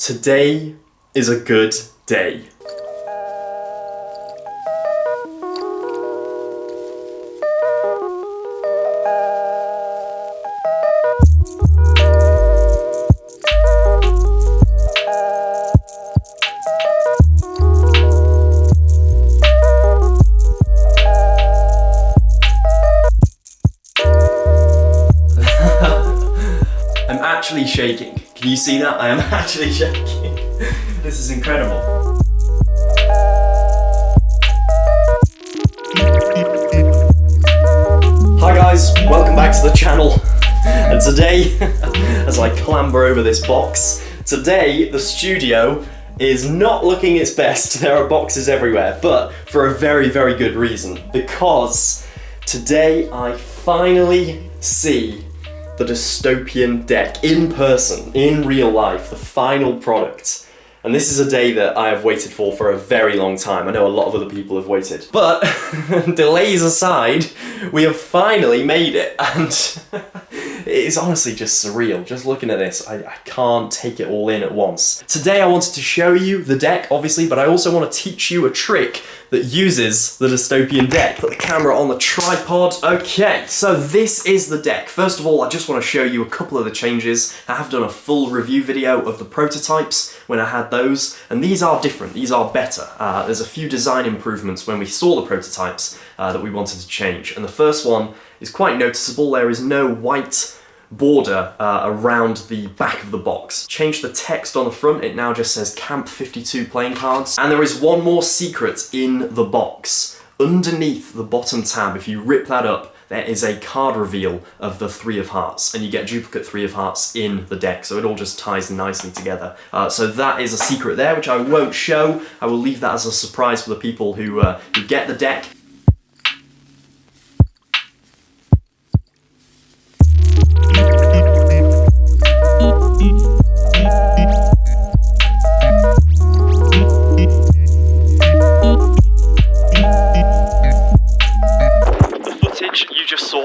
Today is a good day. I'm actually shaking. Can you see that? I am actually shaking. This is incredible. Hi guys, welcome back to the channel. And today, as I clamber over this box, today the studio is not looking its best. There are boxes everywhere, but for a very, very good reason. Because today I finally see the dystopian deck in person, in real life, the final product. And this is a day that I have waited for a very long time. I know a lot of other people have waited. But, delays aside, we have finally made it. And it is honestly just surreal. Just looking at this, I can't take it all in at once. Today I wanted to show you the deck, obviously, but I also want to teach you a trick that uses the dystopian deck. Put the camera on the tripod. Okay, so this is the deck. First of all, I just want to show you a couple of the changes. I have done a full review video of the prototypes when I had those, and these are different, these are better. There's a few design improvements when we saw the prototypes that we wanted to change, and the first one is quite noticeable. There is no white border around the back of the box. Change the text on the front, it now just says Camp 52 playing cards. And there is one more secret in the box. Underneath the bottom tab, if you rip that up, there is a card reveal of the 3 of hearts, and you get duplicate 3 of hearts in the deck, so it all just ties nicely together. So that is a secret there, which I won't show. I will leave that as a surprise for the people who get the deck.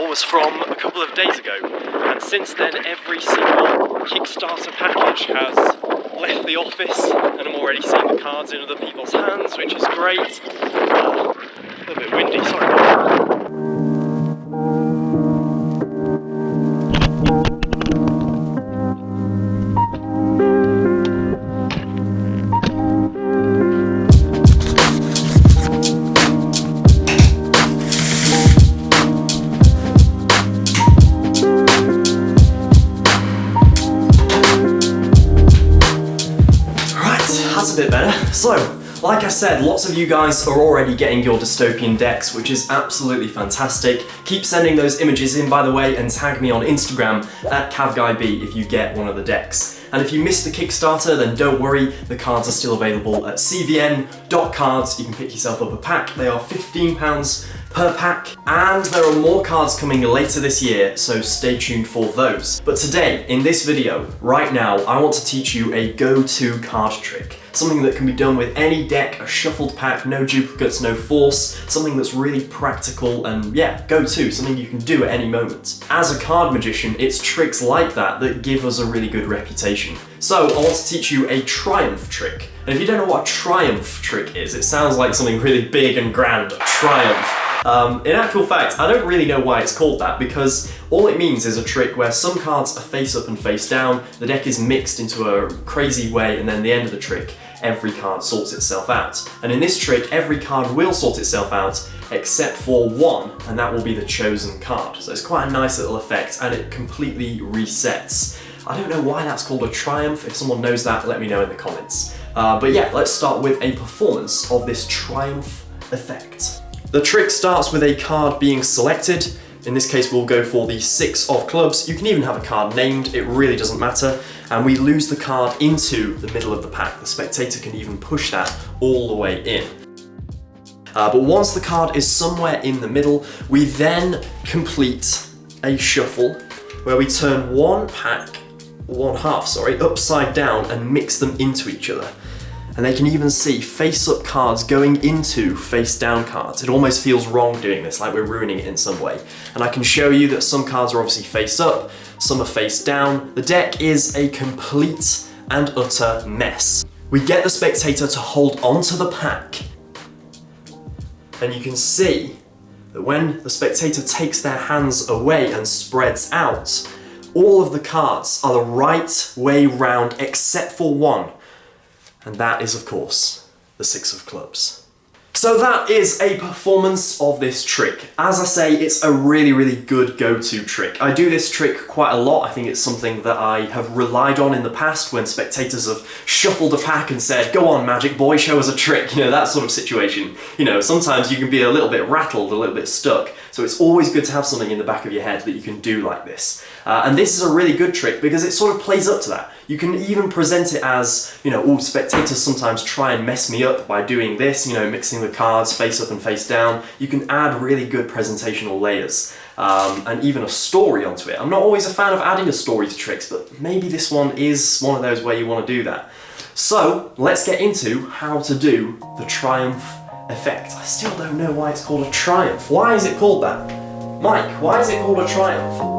Was from a couple of days ago, and since then every single Kickstarter package has left the office, and I'm already seeing the cards in other people's hands, which is great. A little bit windy, sorry about that. That's a bit better. So, like I said, lots of you guys are already getting your dystopian decks, which is absolutely fantastic. Keep sending those images in, by the way, and tag me on Instagram at CavGuyB if you get one of the decks. And if you missed the Kickstarter, then don't worry, the cards are still available at cvn.cards. You can pick yourself up a pack. They are £15 per pack, and there are more cards coming later this year, so stay tuned for those. But today, in this video, right now, I want to teach you a go-to card trick. Something that can be done with any deck, a shuffled pack, no duplicates, no force, something that's really practical and yeah, go-to, something you can do at any moment. As a card magician, it's tricks like that that give us a really good reputation. So I want to teach you a triumph trick. And if you don't know what a triumph trick is, it sounds like something really big and grand, a triumph. In actual fact, I don't really know why it's called that, because all it means is a trick where some cards are face up and face down, the deck is mixed into a crazy way, and then at the end of the trick, every card sorts itself out. And in this trick, every card will sort itself out, except for one, and that will be the chosen card. So it's quite a nice little effect, and it completely resets. I don't know why that's called a triumph. If someone knows that, let me know in the comments. But yeah, let's start with a performance of this triumph effect. The trick starts with a card being selected. In this case, we'll go for the 6 of clubs. You can even have a card named, it really doesn't matter. And we lose the card into the middle of the pack. The spectator can even push that all the way in. But once the card is somewhere in the middle, we then complete a shuffle where we turn one half, upside down and mix them into each other. And they can even see face-up cards going into face-down cards. It almost feels wrong doing this, like we're ruining it in some way. And I can show you that some cards are obviously face-up, some are face-down. The deck is a complete and utter mess. We get the spectator to hold onto the pack, and you can see that when the spectator takes their hands away and spreads out, all of the cards are the right way round except for one, and that is of course the 6 of clubs. So that is a performance of this trick. As I say, it's a really good go-to trick. I do this trick quite a lot. I think it's something that I have relied on in the past when spectators have shuffled a pack and said, "Go on, magic boy, show us a trick," you know, that sort of situation. You know, sometimes you can be a little bit rattled, a little bit stuck, so it's always good to have something in the back of your head that you can do like this. And this is a really good trick because it sort of plays up to that. You can even present it as, you know, oh, spectators sometimes try and mess me up by doing this, you know, mixing the cards face up and face down. You can add really good presentational layers and even a story onto it. I'm not always a fan of adding a story to tricks, but maybe this one is one of those where you want to do that. So let's get into how to do the triumph effect. I still don't know why it's called a triumph. Why is it called that? Mike, why is it called a triumph?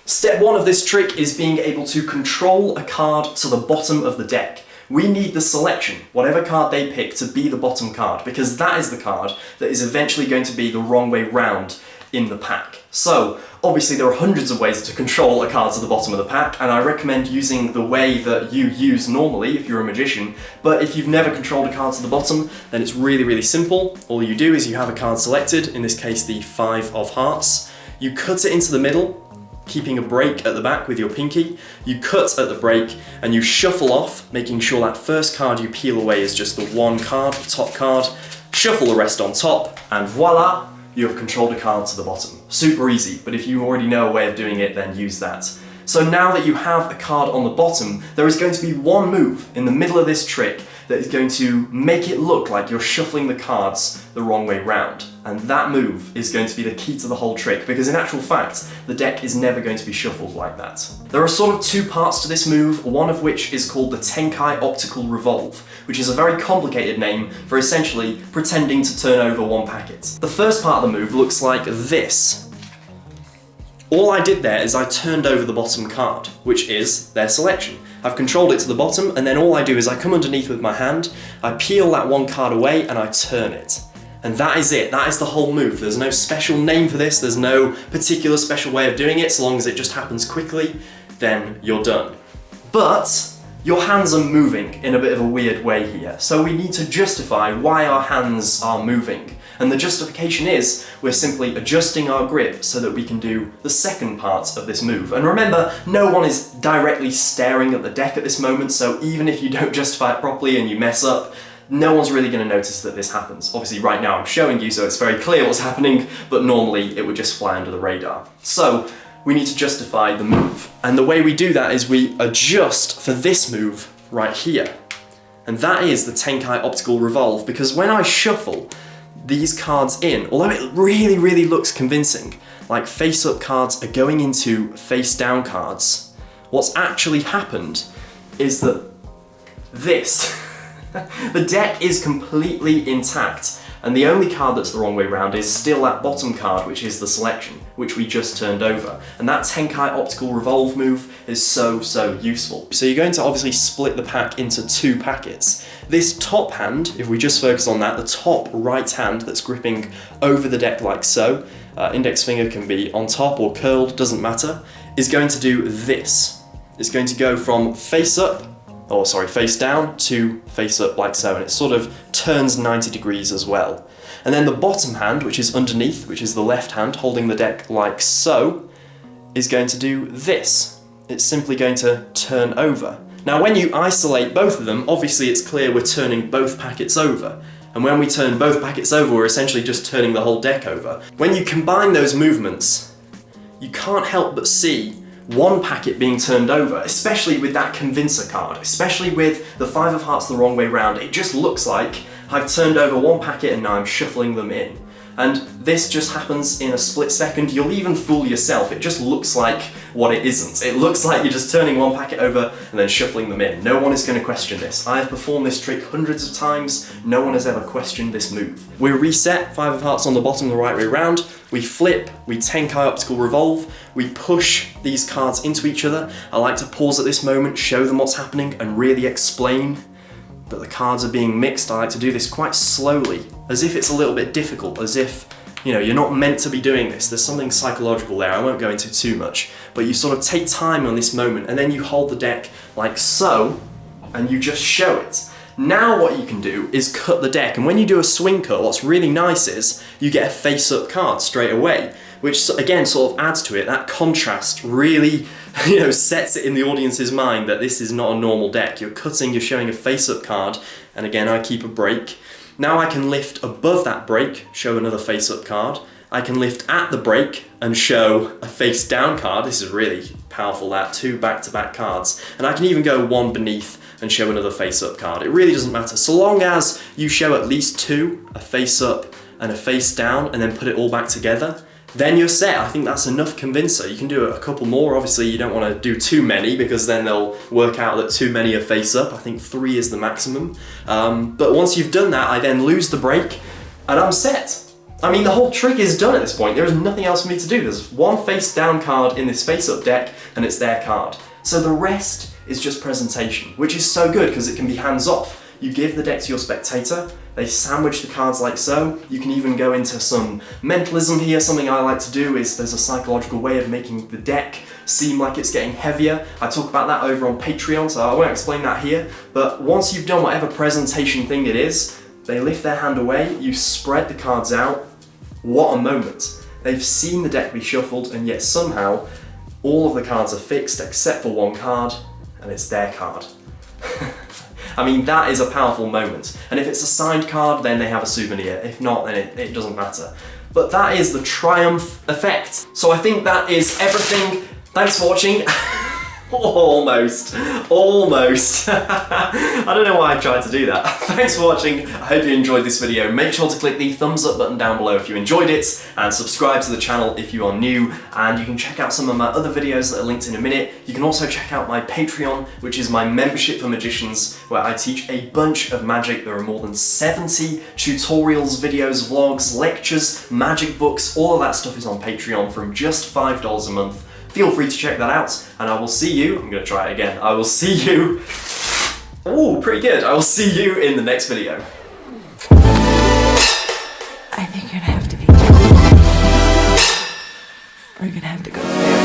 Step 1 of this trick is being able to control a card to the bottom of the deck. We need the selection, whatever card they pick, to be the bottom card, because that is the card that is eventually going to be the wrong way round in the pack. So, obviously there are hundreds of ways to control a card to the bottom of the pack, and I recommend using the way that you use normally if you're a magician, but if you've never controlled a card to the bottom, then it's really simple. All you do is you have a card selected, in this case the 5 of hearts, you cut it into the middle, keeping a break at the back with your pinky, you cut at the break and you shuffle off, making sure that first card you peel away is just the one card, the top card, shuffle the rest on top, and voila, you have controlled a card to the bottom. Super easy, but if you already know a way of doing it, then use that. So now that you have a card on the bottom, there is going to be one move in the middle of this trick that is going to make it look like you're shuffling the cards the wrong way round. And that move is going to be the key to the whole trick, because in actual fact, the deck is never going to be shuffled like that. There are sort of 2 parts to this move, one of which is called the Tenkai Optical Revolve, which is a very complicated name for essentially pretending to turn over one packet. The first part of the move looks like this. All I did there is I turned over the bottom card, which is their selection. I've controlled it to the bottom, and then all I do is I come underneath with my hand, I peel that one card away and I turn it. And that is it, that is the whole move. There's no special name for this, there's no particular special way of doing it, so long as it just happens quickly, then you're done. But your hands are moving in a bit of a weird way here, so we need to justify why our hands are moving. And the justification is, we're simply adjusting our grip so that we can do the second part of this move. And remember, no one is directly staring at the deck at this moment, so even if you don't justify it properly and you mess up, no one's really going to notice that this happens. Obviously right now I'm showing you so it's very clear what's happening, but normally it would just fly under the radar. So we need to justify the move. And the way we do that is we adjust for this move right here. And that is the Tenkai Optical Revolve, because when I shuffle these cards in, although it really looks convincing, like face-up cards are going into face-down cards, what's actually happened is that this, the deck is completely intact, and the only card that's the wrong way round is still that bottom card, which is the selection, which we just turned over. And that Tenkai Optical Revolve move is so useful. So you're going to obviously split the pack into 2 packets. This top hand, if we just focus on that, the top right hand that's gripping over the deck like so, index finger can be on top or curled, doesn't matter, is going to do this. It's going to go from face down to face up like so, and it sort of turns 90 degrees as well. And then the bottom hand, which is underneath, which is the left hand holding the deck like so, is going to do this. It's simply going to turn over. Now when you isolate both of them, obviously it's clear we're turning both packets over. And when we turn both packets over, we're essentially just turning the whole deck over. When you combine those movements, you can't help but see one packet being turned over, especially with that convincer card, especially with the 5 of hearts the wrong way round. It just looks like I've turned over one packet and now I'm shuffling them in. And this just happens in a split second. You'll even fool yourself. It just looks like what it isn't. It looks like you're just turning one packet over and then shuffling them in. No one is going to question this. I have performed this trick hundreds of times. No one has ever questioned this move. We reset, 5 of hearts on the bottom, the right way around. We flip, we Tenkai optical revolve, we push these cards into each other. I like to pause at this moment, show them what's happening, and really explain that the cards are being mixed. I like to do this quite slowly, as if it's a little bit difficult, as if, you know, you're not meant to be doing this. There's something psychological there, I won't go into too much, but you sort of take time on this moment, and then you hold the deck like so, and you just show it. Now what you can do is cut the deck, and when you do a swing cut, what's really nice is you get a face-up card straight away, which again sort of adds to it. That contrast really, you know, sets it in the audience's mind that this is not a normal deck. You're cutting, you're showing a face-up card, and again I keep a break. Now I can lift above that break, show another face-up card. I can lift at the break and show a face-down card. This is really powerful, that, 2 back-to-back cards. And I can even go one beneath and show another face-up card. It really doesn't matter, so long as you show at least 2, a face-up and a face-down, and then put it all back together, then you're set. I think that's enough convincer. You can do a couple more. Obviously you don't want to do too many because then they'll work out that too many are face-up. I think 3 is the maximum. But once you've done that, I then lose the break and I'm set. I mean, the whole trick is done at this point. There is nothing else for me to do. There's one face-down card in this face-up deck and it's their card. So the rest is just presentation, which is so good because it can be hands-off. You give the deck to your spectator, they sandwich the cards like so. You can even go into some mentalism here. Something I like to do is there's a psychological way of making the deck seem like it's getting heavier. I talk about that over on Patreon, so I won't explain that here. But once you've done whatever presentation thing it is, they lift their hand away, you spread the cards out. What a moment. They've seen the deck be shuffled, and yet somehow all of the cards are fixed except for one card, and it's their card. I mean, that is a powerful moment. And if it's a signed card, then they have a souvenir. If not, then it doesn't matter. But that is the triumph effect. So I think that is everything. Thanks for watching. Almost. I don't know why I tried to do that. Thanks for watching. I hope you enjoyed this video. Make sure to click the thumbs up button down below if you enjoyed it, and subscribe to the channel if you are new, and you can check out some of my other videos that are linked in a minute. You can also check out my Patreon, which is my membership for magicians, where I teach a bunch of magic. There are more than 70 tutorials, videos, vlogs, lectures, magic books. All of that stuff is on Patreon from just $5 a month. Feel free to check that out, and I will see you, I'm gonna try it again, I will see you, ooh, pretty good, I will see you in the next video. I think you're gonna have to be careful. We're gonna have to go there.